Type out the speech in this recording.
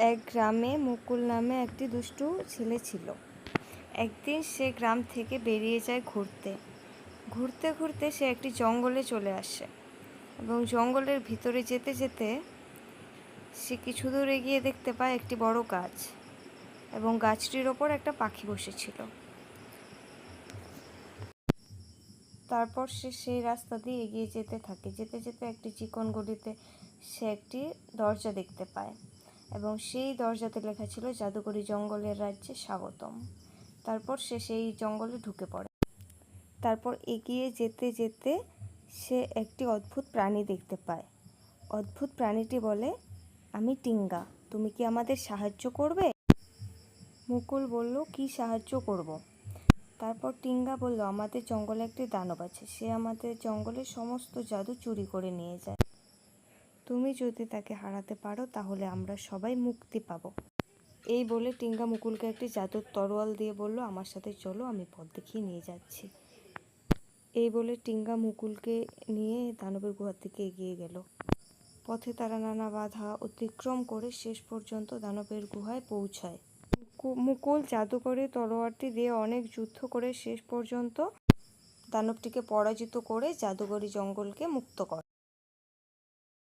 এক গ্রামে মুকুল নামে একটি দুষ্টু ছেলে ছিল। একদিন সে গ্রাম থেকে বেরিয়ে যায় ঘুরতে ঘুরতে ঘুরতে সে একটি জঙ্গলে চলে আসে এবং জঙ্গলের ভিতরে যেতে যেতে সে কিছু দূর এগিয়ে দেখতে পায় একটি বড় গাছ এবং গাছটির ওপর একটা পাখি বসেছিল। তারপর সে সেই রাস্তা দিয়ে এগিয়ে যেতে থাকে। যেতে যেতে একটি চিকন গলিতে সে একটি দরজা দেখতে পায় এবং সেই দরজাতে লেখা ছিল জাদুকরি জঙ্গলের রাজ্যে স্বাগতম। তারপর সে সেই জঙ্গলে ঢুকে পড়ে। তারপর এগিয়ে যেতে যেতে সে একটি অদ্ভুত প্রাণী দেখতে পায়। অদ্ভুত প্রাণীটি বলে, আমি টিঙ্গা, তুমি কি আমাদের সাহায্য করবে? মুকুল বলল, কি সাহায্য করব? তারপর টিঙ্গা বলল, আমাদের জঙ্গলে একটি দানব আছে, সে আমাদের জঙ্গলের সমস্ত জাদু চুরি করে নিয়ে যায়। তুমি যদি তাকে হারাতে পারো তাহলে আমরা সবাই মুক্তি পাবো। এই বলে টিঙ্গা মুকুলকে একটি জাদুর তরোয়াল দিয়ে বলল, আমার সাথে চলো, আমি পথ দেখিয়ে নিয়ে যাচ্ছি। এই বলে টিঙ্গা মুকুলকে নিয়ে দানবের গুহার দিকে এগিয়ে গেল। পথে তারা নানা বাধা অতিক্রম করে শেষ পর্যন্ত দানবের গুহায় পৌঁছায়। মুকুল জাদুকরি তলোয়ারটি দিয়ে অনেক যুদ্ধ করে শেষ পর্যন্ত দানবটিকে পরাজিত করে জাদুকরি জঙ্গলকে মুক্ত করে।